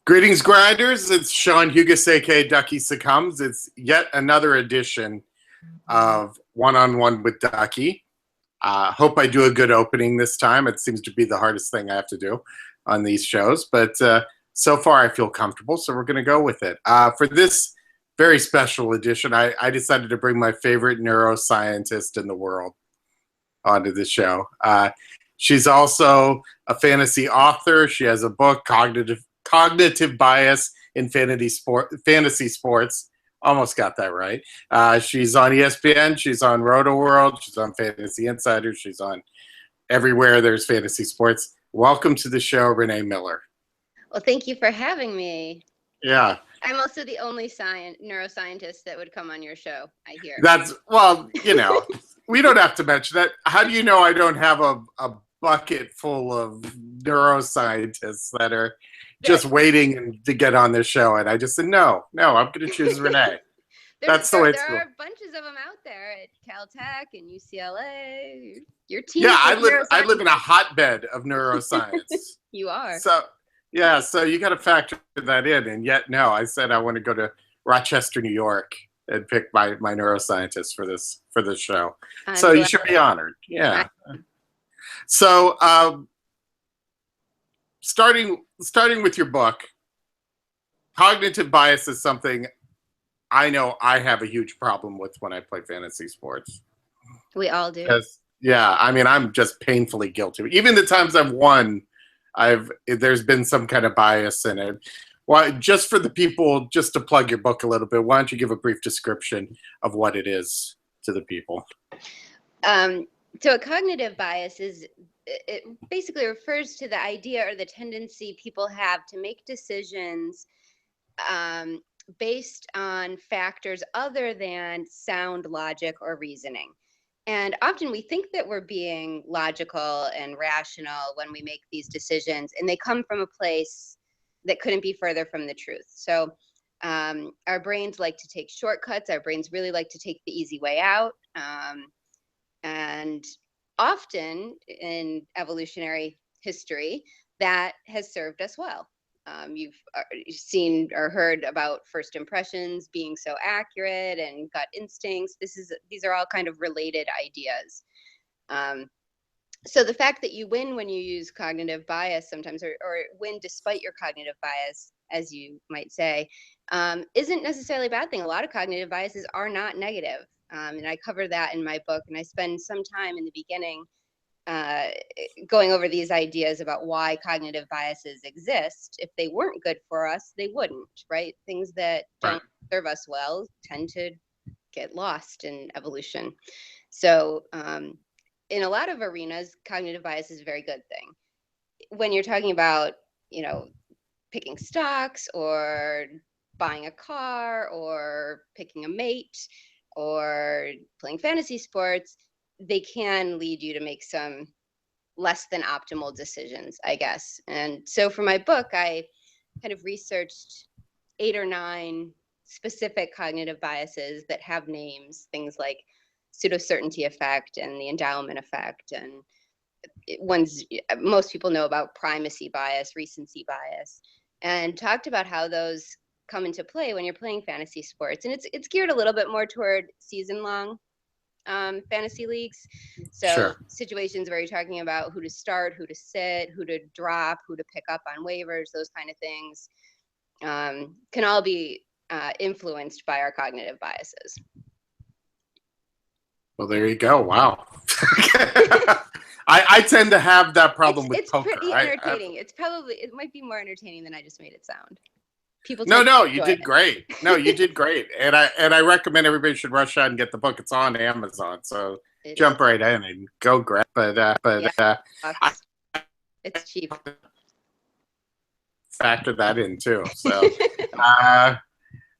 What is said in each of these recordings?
Greetings, grinders. It's Sean Hugas, aka Duckie Succumbs. It's yet another edition of One on One with Duckie. Hope I do a good opening this time. It seems to be the hardest thing I have to do on these shows, but so far I feel comfortable, so we're going to go with it. For this very special edition, I decided to bring my favorite neuroscientist in the world onto the show. She's also a fantasy author. She has a book, Cognitive Bias in Fantasy Sports. Almost got that right. She's on ESPN. She's on Roto World. She's on Fantasy Insider. She's on everywhere there's fantasy sports. Welcome to the show, Renee Miller. Well, thank you for having me. Yeah. I'm also the only neuroscientist that would come on your show, I hear. Well, we don't have to mention that. How do you know I don't have a bucket full of neuroscientists that are just waiting to get on this show? And I just said, no, I'm going to choose Renee. That's the way it's going. There are bunches of them out there at Caltech and UCLA. Your team. Yeah, I live in a hotbed of neuroscience. You are. So you got to factor that in. And yet, no, I said I want to go to Rochester, New York, and pick my neuroscientist for this show. So you should be honored. Yeah. So starting with your book, cognitive bias is something I know I have a huge problem with when I play fantasy sports. We all do. Yeah, I mean, I'm just painfully guilty. Even the times I've won, there's been some kind of bias in it. Well, just for the people, just to plug your book a little bit, why don't you give a brief description of what it is to the people? So a cognitive bias it basically refers to the idea or the tendency people have to make decisions based on factors other than sound logic or reasoning. And often we think that we're being logical and rational when we make these decisions, and they come from a place that couldn't be further from the truth. So our brains like to take shortcuts. Our brains really like to take the easy way out. And often in evolutionary history, that has served us well. You've seen or heard about first impressions being so accurate and gut instincts. These are all kind of related ideas. So the fact that you win when you use cognitive bias sometimes, or win despite your cognitive bias, as you might say, isn't necessarily a bad thing. A lot of cognitive biases are not negative. And I cover that in my book, and I spend some time in the beginning going over these ideas about why cognitive biases exist. If they weren't good for us, they wouldn't, right? Things that don't serve us well tend to get lost in evolution. So in a lot of arenas, cognitive bias is a very good thing. When you're talking about, picking stocks or buying a car or picking a mate or playing fantasy sports, they can lead you to make some less than optimal decisions, I guess. And so for my book, I kind of researched 8 or 9 specific cognitive biases that have names, things like pseudo-certainty effect and the endowment effect, and ones most people know about, primacy bias, recency bias, and talked about how those come into play when you're playing fantasy sports. And it's geared a little bit more toward season-long fantasy leagues. So Sure. Situations where you're talking about who to start, who to sit, who to drop, who to pick up on waivers, those kind of things can all be influenced by our cognitive biases. Well, there you go. Wow. I tend to have that problem with poker. It's pretty entertaining. It might be more entertaining than I just made it sound. People No, you did great. No, you did great. And I recommend everybody should rush out and get the book. It's on Amazon. So jump right in and go grab it. It's cheap. Factor that in too. So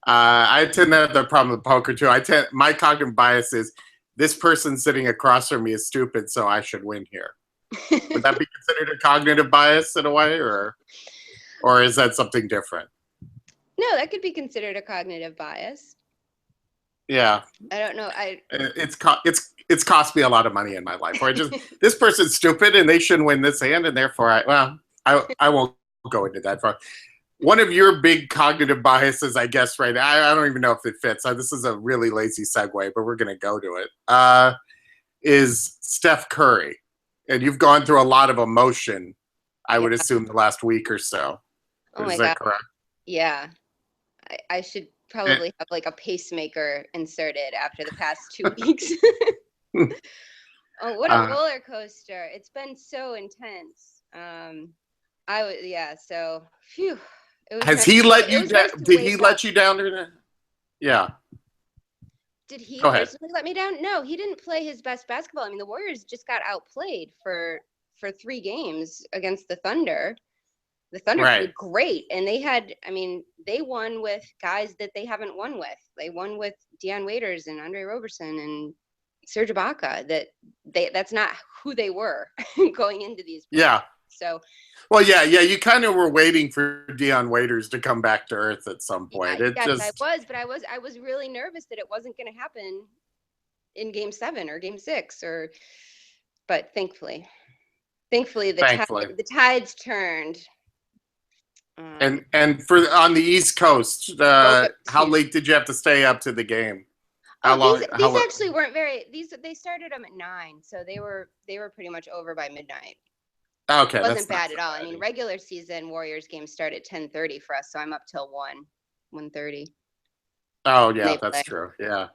I tend to have the problem with poker too. My cognitive bias is this person sitting across from me is stupid, so I should win here. Would that be considered a cognitive bias in a way, or is that something different? No, that could be considered a cognitive bias. Yeah. I don't know. It's cost me a lot of money in my life. Where this person's stupid and they shouldn't win this hand, and therefore I won't go into that. One of your big cognitive biases, I guess, right now, I don't even know if it fits. This is a really lazy segue, but we're going to go to it. Is Steph Curry. And you've gone through a lot of emotion, I would assume, the last week or so. Oh Is my that God. correct? Yeah. I should probably have like a pacemaker inserted after the past 2 weeks. Oh, what a roller coaster. It's been so intense. So phew. It was Has nice. he let It you was down? nice to Did he wake up. let you down? Yeah. Did he Go ahead. personally let me down? No, he didn't play his best basketball. I mean, the Warriors just got outplayed for 3 games against the Thunder. The Thunder Right. played great, and they won with guys that they haven't won with. They won with Deion Waiters and Andre Roberson and Serge Ibaka. That's not who they were going into these playoffs. Yeah. So, well, yeah. You kind of were waiting for Deion Waiters to come back to earth at some point. I was really nervous that it wasn't going to happen in Game 7 or Game 6, but thankfully the tides turned. And for on the East Coast, how late did you have to stay up to the game? How long? These actually weren't very. They started them at 9, so they were pretty much over by midnight. Okay, it wasn't bad at all. I mean, regular season Warriors games start at 10:30 for us, so I'm up till 1:30. Oh yeah, that's true. Yeah.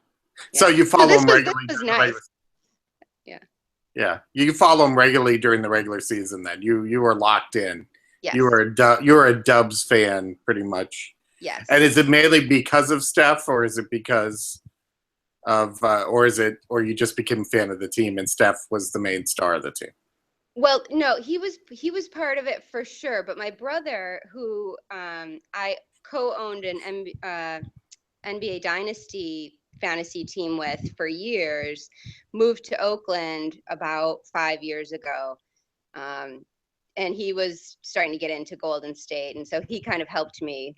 So you follow them regularly. This was nice. Yeah. Yeah, you follow them regularly during the regular season. Then you were locked in. Yes. You were a Dubs fan, pretty much. Yes. And is it mainly because of Steph, or is it because of, or you just became a fan of the team and Steph was the main star of the team? Well, no, he was part of it for sure. But my brother, who I co-owned an NBA Dynasty fantasy team with for years, moved to Oakland about 5 years ago. And he was starting to get into Golden State. And so he kind of helped me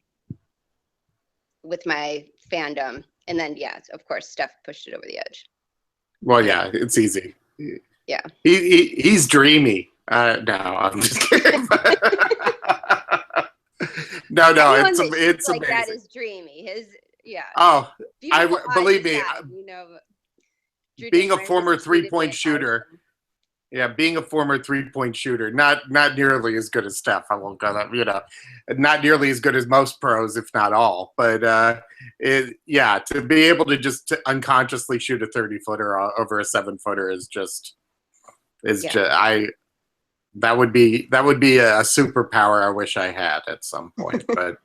with my fandom. And then, yeah, of course, Steph pushed it over the edge. Well, yeah, it's easy. Yeah. He's dreamy. No, I'm just kidding. No, it's like amazing. That is dreamy. Yeah. Oh, believe me, being a former three-point shooter. Yeah, being a former three-point shooter, not nearly as good as Steph. I won't go that, not nearly as good as most pros, if not all. But to be able to just unconsciously shoot a 30-footer over a 7-footer that would be a superpower I wish I had at some point, but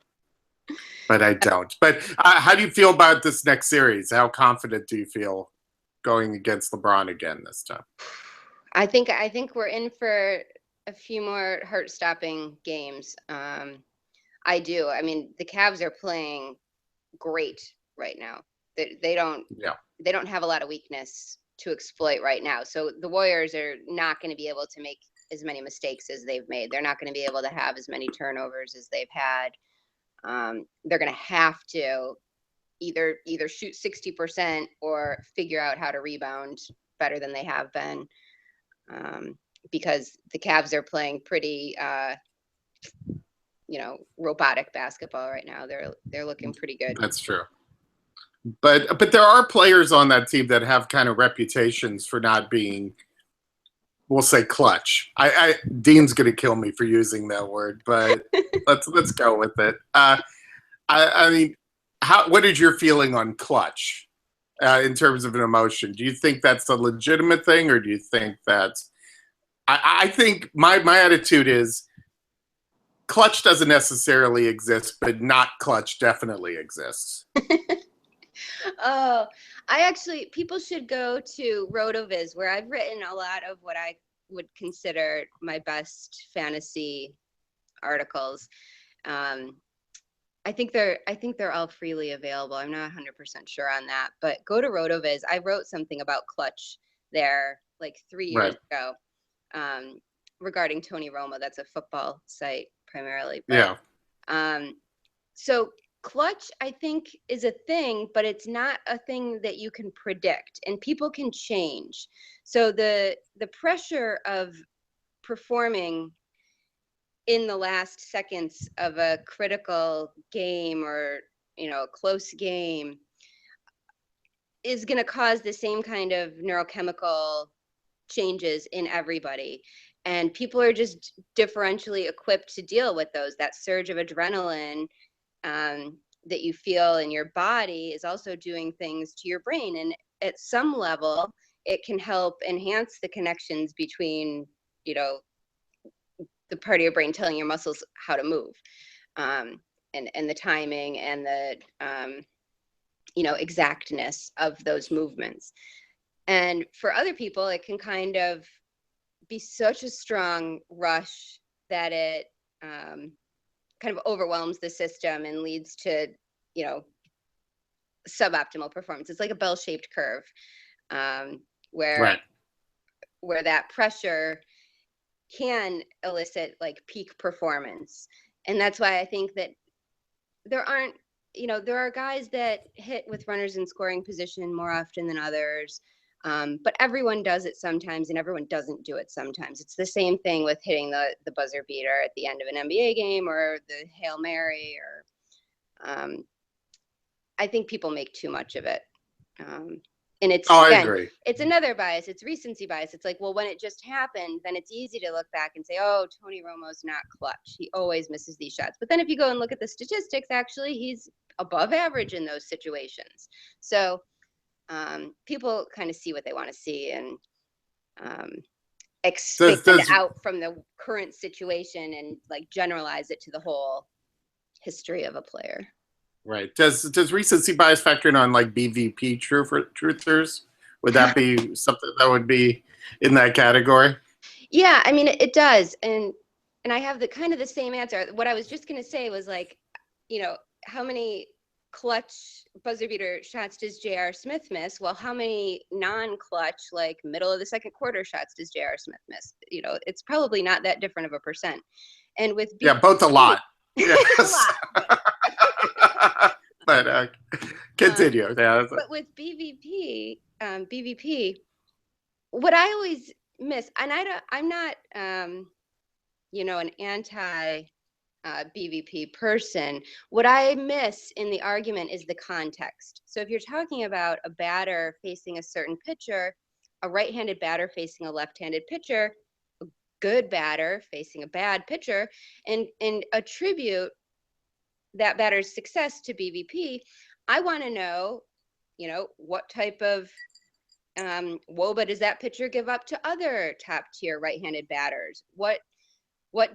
I don't. But how do you feel about this next series? How confident do you feel going against LeBron again this time? I think we're in for a few more heart-stopping games. I do. I mean, the Cavs are playing great right now. They don't have a lot of weakness to exploit right now. So the Warriors are not going to be able to make as many mistakes as they've made. They're not going to be able to have as many turnovers as they've had. They're going to have to either shoot 60% or figure out how to rebound better than they have been. Because the Cavs are playing pretty, robotic basketball right now. They're looking pretty good. That's true. But there are players on that team that have kind of reputations for not being, we'll say, clutch. Dean's going to kill me for using that word, but let's go with it. I mean, what is your feeling on clutch in terms of an emotion? Do you think that's a legitimate thing, or do you think that's? I think my attitude is clutch doesn't necessarily exist, but not clutch definitely exists. Oh, people should go to RotoViz, where I've written a lot of what I would consider my best fantasy articles. I think they're all freely available. I'm not 100% sure on that, but go to RotoViz. I wrote something about clutch there like 3 years ago, regarding Tony Romo. That's a football site primarily. But, yeah. So clutch, I think, is a thing, but it's not a thing that you can predict, and people can change. So the pressure of performing in the last seconds of a critical game or, a close game is going to cause the same kind of neurochemical changes in everybody. And people are just differentially equipped to deal with those. That surge of adrenaline that you feel in your body is also doing things to your brain. And at some level, it can help enhance the connections between, the part of your brain telling your muscles how to move, and the timing and the, exactness of those movements. And for other people, it can kind of be such a strong rush that it kind of overwhelms the system and leads to, suboptimal performance. It's like a bell-shaped curve, where that pressure can elicit like peak performance. And that's why I think that there are guys that hit with runners in scoring position more often than others. But everyone does it sometimes and everyone doesn't do it sometimes. It's the same thing with hitting the buzzer beater at the end of an NBA game or the Hail Mary, or I think people make too much of it. And it's, I agree. It's another bias. It's recency bias. It's like, well, when it just happened, then it's easy to look back and say, oh, Tony Romo's not clutch. He always misses these shots. But then if you go and look at the statistics, actually, he's above average in those situations. So people kind of see what they want to see and expect it out from the current situation and like generalize it to the whole history of a player. Right. Does recency bias factor in on like BVP truthers? Would that be something that would be in that category? Yeah, I mean it does, and I have the kind of the same answer. What I was just going to say was like, how many clutch buzzer beater shots does J.R. Smith miss? Well, how many non-clutch, like middle of the second quarter shots does J.R. Smith miss? It's probably not that different of a percent. And with both a lot. Yes. A lot. But continue. But with BVP, what I always miss, and I'm not, an anti BVP person. What I miss in the argument is the context. So if you're talking about a batter facing a certain pitcher, a right-handed batter facing a left-handed pitcher, a good batter facing a bad pitcher, and attribute that batter's success to BVP, I want to know, what type of WOBA does that pitcher give up to other top-tier right-handed batters? What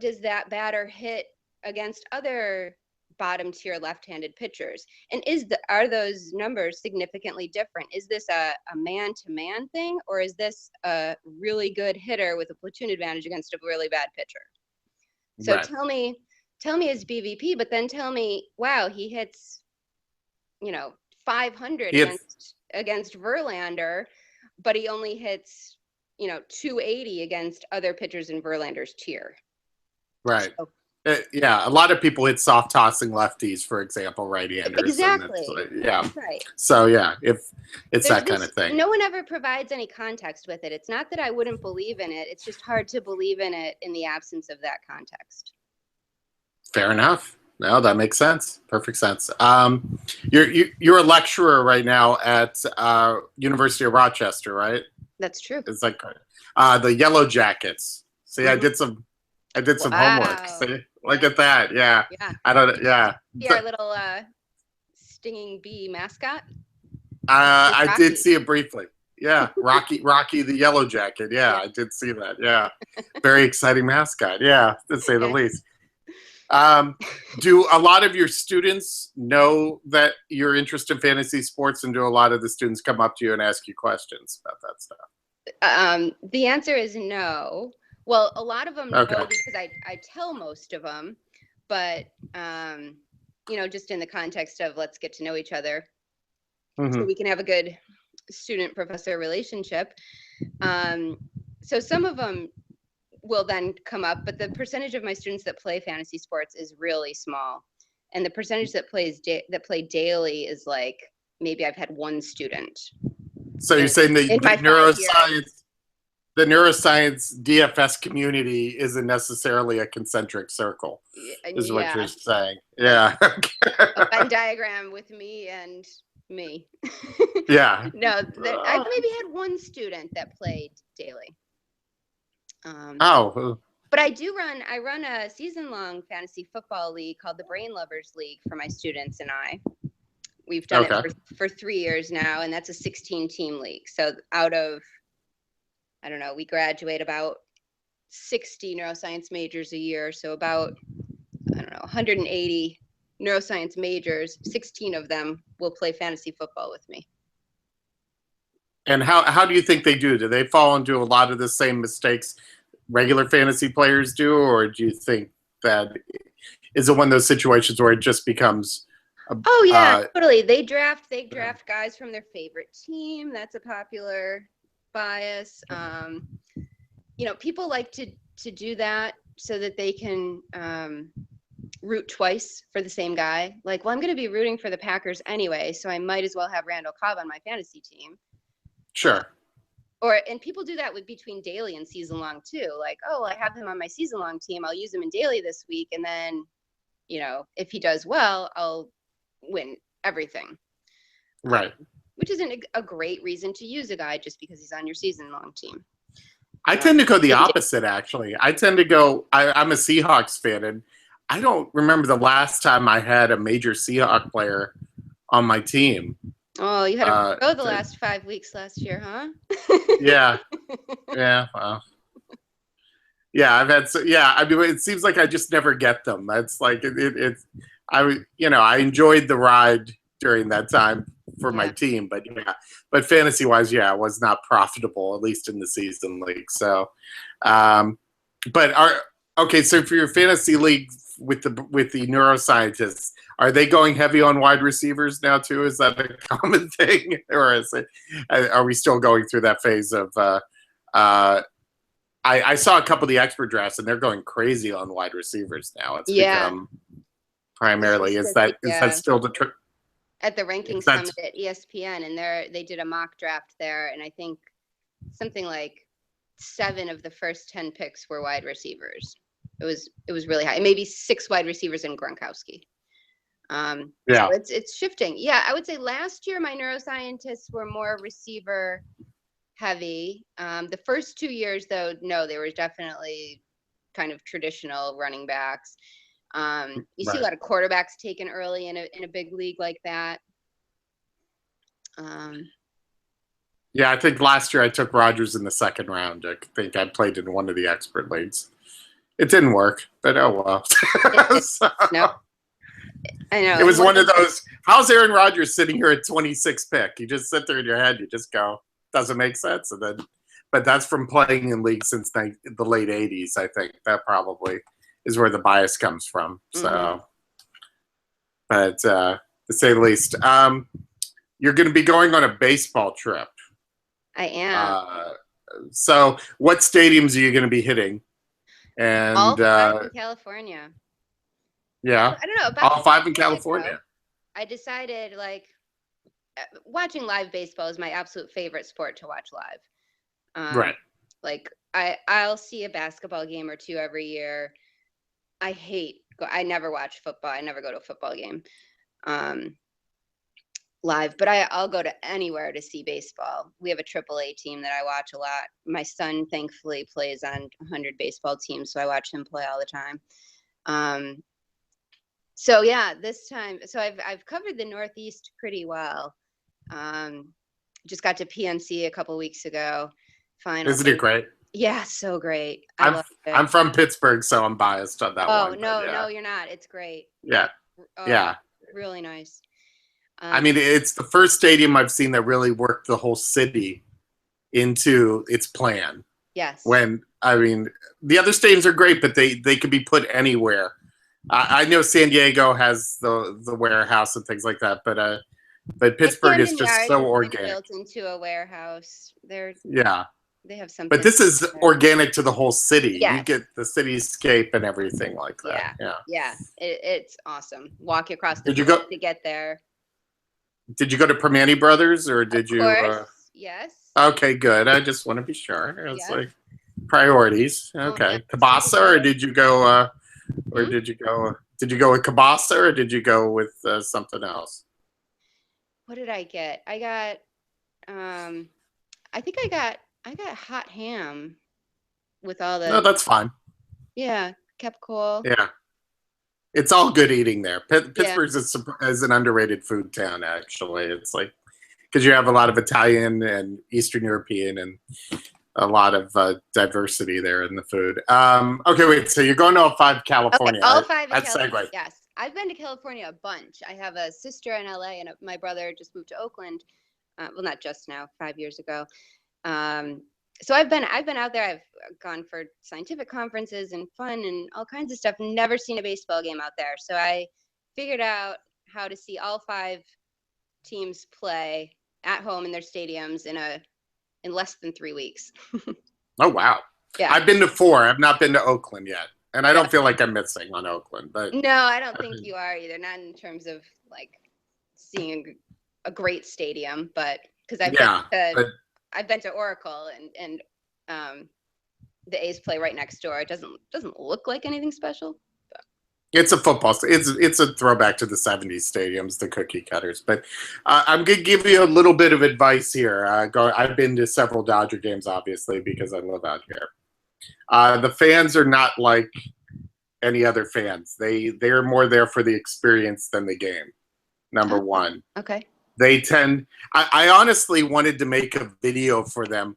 does that batter hit against other bottom-tier left-handed pitchers? And are those numbers significantly different? Is this a man-to-man thing, or is this a really good hitter with a platoon advantage against a really bad pitcher? So right. Tell me his BVP, but then tell me, wow, he hits, 500 against Verlander, but he only hits, 280 against other pitchers in Verlander's tier. Right. So, a lot of people hit soft tossing lefties, for example, right-handers. Exactly. Right. So if it's that kind of thing. No one ever provides any context with it. It's not that I wouldn't believe in it. It's just hard to believe in it in the absence of that context. Fair enough. No, that makes sense. Perfect sense. You're a lecturer right now at University of Rochester, right? That's true. It's like the Yellow Jackets. See, I did some homework. See, look at that. Yeah. I don't. Yeah. See our little stinging bee mascot. I did see it briefly. Yeah, Rocky the Yellow Jacket. Yeah, I did see that. Yeah, very exciting mascot. Yeah, to say the least. Do a lot of your students know that you're interested in fantasy sports, and do a lot of the students come up to you and ask you questions about that stuff? The answer is no. Well, a lot of them know because I tell most of them, but just in the context of let's get to know each other, so we can have a good student-professor relationship. So some of them will then come up, but the percentage of my students that play fantasy sports is really small, and the percentage that play daily is like maybe I've had one student. So you're saying that neuroscience the neuroscience DFS community isn't necessarily a concentric circle, is what you're Yeah, saying. Yeah. a Venn diagram with me and me. Yeah. No, I've maybe had one student that played daily. Oh. But I run a season-long fantasy football league called the Brain Lovers League for my students and I. We've done Okay. it for 3 years now, and that's a 16-team league. So out of, I don't know, we graduate about 60 neuroscience majors a year. So about, I don't know, 180 neuroscience majors, 16 of them will play fantasy football with me. And how do you think they do? Do they fall into a lot of the same mistakes regular fantasy players do, or do you think that is it one of those situations where it just becomes oh yeah, totally. They draft guys from their favorite team. That's a popular bias. People like to do that so that they can root twice for the same guy. Like, well, I'm going to be rooting for the Packers anyway, so I might as well have Randall Cobb on my fantasy team. Sure. And people do that with between daily and season long too. Like, oh, I have him on my season long team. I'll use him in daily this week. And then, if he does well, I'll win everything. Right. Which isn't a great reason to use a guy just because he's on your season long team. I tend to go the opposite, actually. I tend to go, I'm a Seahawks fan, and I don't remember the last time I had a major Seahawk player on my team. Oh, you had to go the last 5 weeks last year, huh? Yeah. Yeah. Well. Yeah, I've had. I mean, it seems like I just never get them. That's like I enjoyed the ride during that time for my team, but fantasy wise, it was not profitable, at least in the season league. So, so for your fantasy league with the neuroscientists, are they going heavy on wide receivers now too? Is that a common thing, or are we still going through that phase of? I saw a couple of the expert drafts, and they're going crazy on wide receivers now. It's become primarily. Is that still the trick? At the ranking summit at ESPN, and they did a mock draft there, and I think something like 7 of the first 10 picks were wide receivers. It was really high. Maybe 6 wide receivers and Gronkowski. So it's shifting. Yeah, I would say last year my neuroscientists were more receiver heavy. The first 2 years, though, no, they were definitely kind of traditional running backs. You see a lot of quarterbacks taken early in a big league like that. I think last year I took Rodgers in the 2nd round. I think I played in one of the expert leagues. It didn't work, but oh well. No, I know. It was one of those. How's Aaron Rodgers sitting here at 26th pick? You just sit there in your head. You just go, doesn't make sense. And then, but that's from playing in leagues since the late 80s. I think that probably is where the bias comes from. So, but to say the least, you're going to be going on a baseball trip. I am. So, what stadiums are you going to be hitting? And all 5 in California. Yeah, I don't know about all 5 in California. I decided watching live baseball is my absolute favorite sport to watch live. Right. Like I'll see a basketball game or 2 every year. I never watch football. I never go to a football game live, but I'll go to anywhere to see baseball. We have a AAA team that I watch a lot. My son thankfully plays on 100 baseball teams, so I watch him play all the time. So yeah, this time, I've covered the Northeast pretty well. Just got to PNC a couple weeks ago. Finally. Isn't it great? Yeah, so great. I'm from Pittsburgh, so I'm biased on that one. Oh no, you're not. It's great. Yeah, really nice. I mean, it's the first stadium I've seen that really worked the whole city into its plan. Yes. When the other stadiums are great, but they could be put anywhere. I know San Diego has the warehouse and things like that, but Pittsburgh is just so organic. Built into a warehouse. They have something. But this is organic to the whole city. Yes. You get the cityscape and everything like that. Yeah. It's awesome. Walk across the to get there. Did you go to Permane Brothers or did you? Of course. Yes. Okay, good. I just want to be sure. It's Yep. like priorities. Oh man, Okay, it's fun to kielbasa, do. or did you go? Or Hmm? did you go? Did you go with kielbasa, or did you go with something else? What did I get? I got I think I got hot ham with all No, the, that's fine. yeah, kept cool. Yeah, it's all good eating there. Yeah. Pittsburgh's is an underrated food town. Actually, it's like because you have a lot of Italian and Eastern European and a lot of diversity there in the food. Okay, wait. So you're going to all five Okay, California? all five in That's California. segue. Yes, I've been to California a bunch. I have a sister in LA, and my brother just moved to Oakland. Well, not just now, 5 years ago. Um, so I've been out there. I've gone for scientific conferences and fun and all kinds of stuff. Never seen a baseball game out there. So I figured out how to see all five teams play at home in their stadiums in less than 3 weeks. Oh wow! Yeah. I've been to four. I've not been to Oakland yet, and I Yeah. don't feel like I'm missing on Oakland. But No, I don't think you are either. Not in terms of like seeing a great stadium, but because yeah, but I've been to Oracle and the A's play right next door. It doesn't look like anything special. it's a football. It's a throwback to the '70s stadiums, the cookie cutters. But I'm gonna give you a little bit of advice here. I've been to several Dodger games, obviously, because I live out here. The fans are not like any other fans. They're more there for the experience than the game. Number Oh, one, okay. they tend. I honestly wanted to make a video for them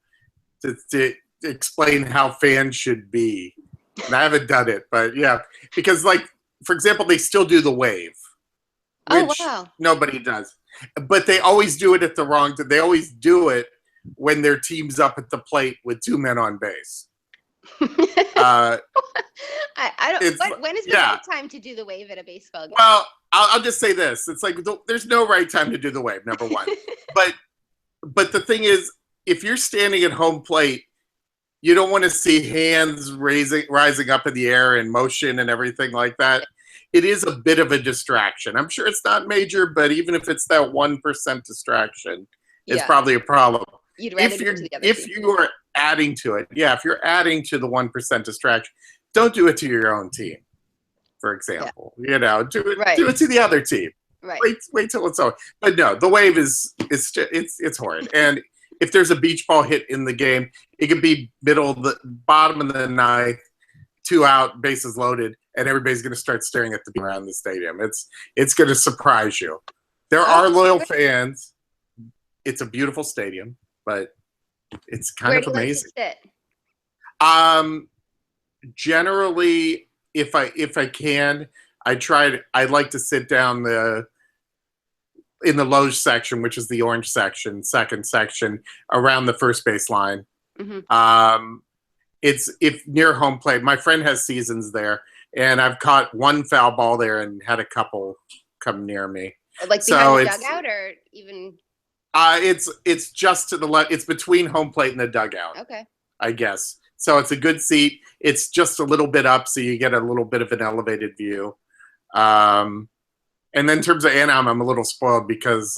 to explain how fans should be, and I haven't done it, but yeah, because like for example, they still do the wave, Oh which wow. nobody does, but they always do it at the wrong time. They always do it when their team's up at the plate with two men on base. Uh, I don't. it's When is the yeah. right time to do the wave at a baseball game? Well, I'll just say this: it's like there's no right time to do the wave. Number one, but the thing is, if you're standing at home plate, you don't want to see hands rising up in the air and motion and everything like that. It is a bit of a distraction. I'm sure it's not major, but even if it's that 1% distraction, it's Yeah, probably a problem. you'd rather do it to the other If team. you are adding to it, yeah, if you're adding to the 1% distraction, don't do it to your own team. For Yeah. example, do Right. it to the other team. Right. Wait till it's over. But no, the wave it's horrid. And if there's a beach ball hit in the game, it could be bottom of the ninth, 2 out, bases loaded, and everybody's going to start staring at the beam around the stadium. It's going to surprise you. There are loyal fans. It's a beautiful stadium, but it's kind Where of do you amazing. like to sit? Generally, if I can, I'd like to sit down in the loge section, which is the orange section, second section, around the first base line. Mm-hmm. It's if near home plate. My friend has seasons there, and I've caught one foul ball there and had a couple come near me. Like behind the dugout, or even? It's just to the left. It's between home plate and the dugout. Okay. I guess. So it's a good seat. It's just a little bit up, so you get a little bit of an elevated view. And then in terms of Anaheim, I'm a little spoiled because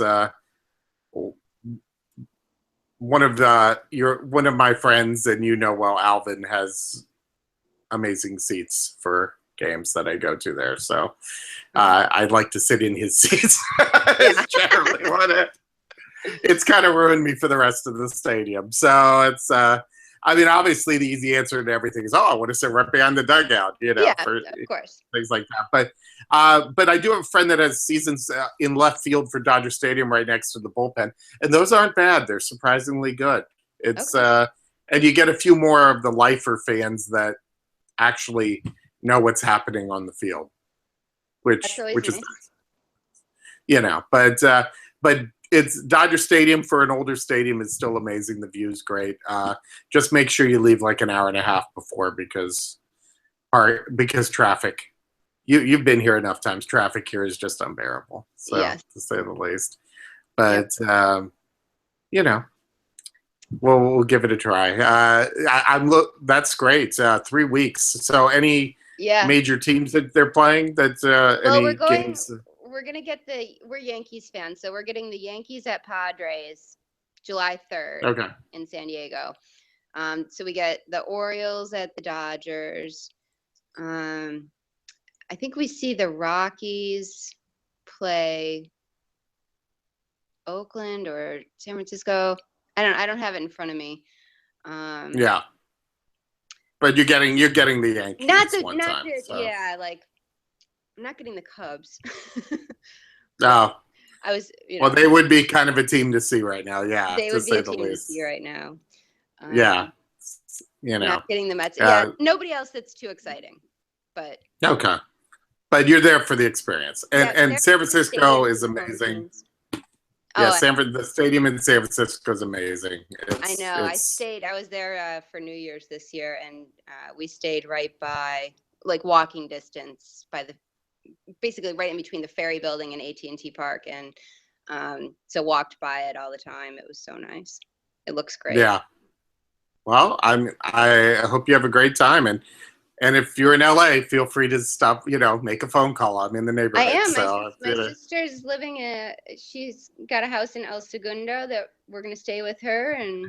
one of my friends, and well, Alvin, has amazing seats for games that I go to there. So I'd like to sit in his seats. It's generally what it's kind of ruined me for the rest of the stadium. So it's obviously the easy answer to everything is, I want to sit right behind the dugout, for of course. things like that. But I do have a friend that has seasons in left field for Dodger Stadium right next to the bullpen, and those aren't bad. They're surprisingly good. It's and you get a few more of the lifer fans that actually know what's happening on the field, which is nice. But it's Dodger Stadium for an older stadium is still amazing. The view's great. Just make sure you leave like an hour and a half before because traffic. You've been here enough times. Traffic here is just unbearable, to say the least. But we'll give it a try. That's great. 3 weeks. So any major teams that they're playing? Games? We're Yankees fans, so we're getting the Yankees at Padres, July 3rd Okay. in San Diego. So we get the Orioles at the Dodgers. I think we see the Rockies play Oakland or San Francisco. I don't have it in front of me. Yeah. But you're getting the Yankees one time. So. Yeah, like I'm not getting the Cubs. No. I was, well, they would be kind of a team to see right now. Yeah, they to would be say a the team least. to see right now. Yeah, you know, not getting the Mets. Yeah, nobody else that's too exciting. But okay, but you're there for the experience, and San Francisco is amazing. Yeah, the stadium in San Francisco is amazing. I know. I was there for New Year's this year, and we stayed right by, like, walking distance by basically right in between the Ferry Building and AT&T Park, and so walked by it all the time. It was so nice. It looks great. Yeah. Well, I hope you have a great time, and if you're in LA, feel free to stop. Make a phone call. I'm in the neighborhood. I am. So my sister's living she's got a house in El Segundo that we're gonna stay with her, and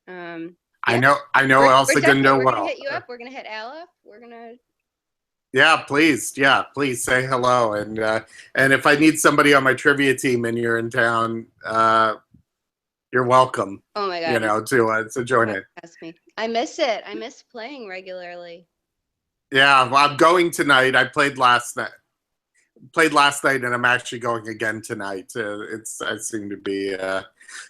yeah. I know El Segundo well. We're gonna hit you up. We're gonna hit Al up. We're gonna. Yeah, please. Yeah, please say hello. And if I need somebody on my trivia team and you're in town, you're welcome. Oh my God. To join it. Ask me. I miss it. I miss playing regularly. Yeah, well, I'm going tonight. I played last night. And I'm actually going again tonight. I seem to be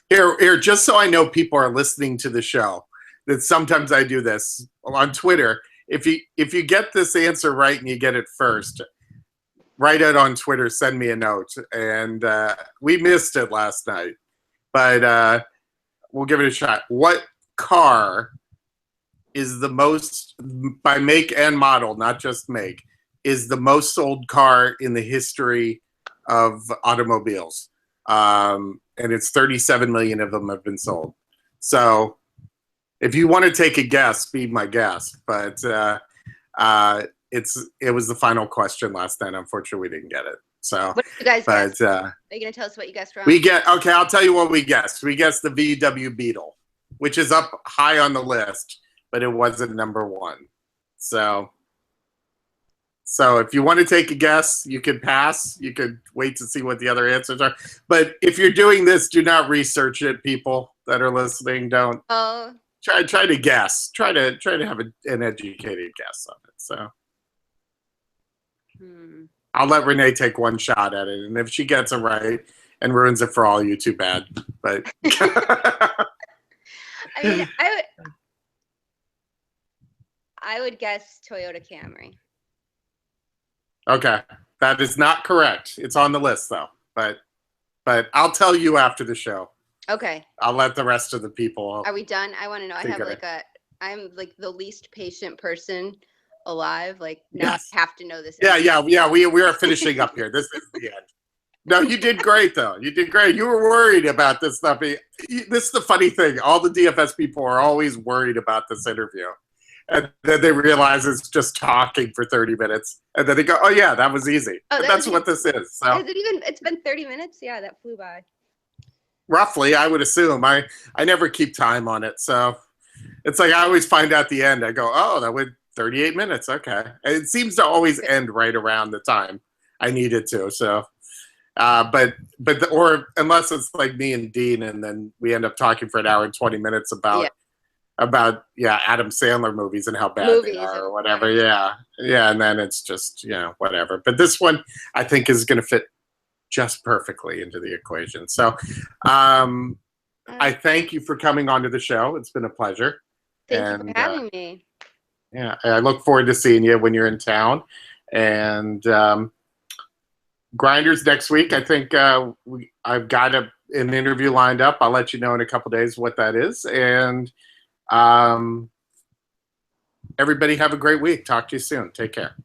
here. Just so I know people are listening to the show, that sometimes I do this on Twitter. If you get this answer right and you get it first, write it on Twitter. Send me a note. And we missed it last night, but we'll give it a shot. What car is the most, by make and model, not just make, is the most sold car in the history of automobiles? And it's 37 million of them have been sold. So if you want to take a guess, be my guest. But it was the final question last night. Unfortunately, we didn't get it. So what did you guys guess? Are you going to tell us what you guessed wrong? Okay, I'll tell you what we guessed. We guessed the VW Beetle, which is up high on the list, but it wasn't number one. So if you want to take a guess, you could pass. You could wait to see what the other answers are. But if you're doing this, do not research it, people that are listening. Don't. Oh. Try to guess. Try to have an educated guess on it. So I'll let Renee take one shot at it, and if she gets it right and ruins it for all you, too bad. But I mean, I would guess Toyota Camry. Okay, that is not correct. It's on the list though, but I'll tell you after the show. Okay. I'll let the rest of the people. Are we done? I want to know. I'm like the least patient person alive. Like, now yes. I have to know this. Yeah. We are finishing up here. This is the end. No, you did great though. You did great. You were worried about this stuff. This is the funny thing. All the DFS people are always worried about this interview. And then they realize it's just talking for 30 minutes. And then they go, oh, yeah, that was easy. Oh, that's what this is. So. It's been 30 minutes? Yeah, that flew by. Roughly, I would assume. I never keep time on it. So it's like I always find out the end. I go, oh, that went 38 minutes. Okay. And it seems to always end right around the time I need it to. So, or unless it's like me and Dean, and then we end up talking for an hour and 20 minutes about Adam Sandler movies and how bad they are or whatever. Yeah, and then it's just whatever. But this one I think is going to fit just perfectly into the equation. So I thank you for coming onto the show. It's been a pleasure. Thank you for having me. Yeah, I look forward to seeing you when you're in town. And Grinders next week. I think I've got an interview lined up. I'll let you know in a couple days what that is. And everybody have a great week. Talk to you soon. Take care.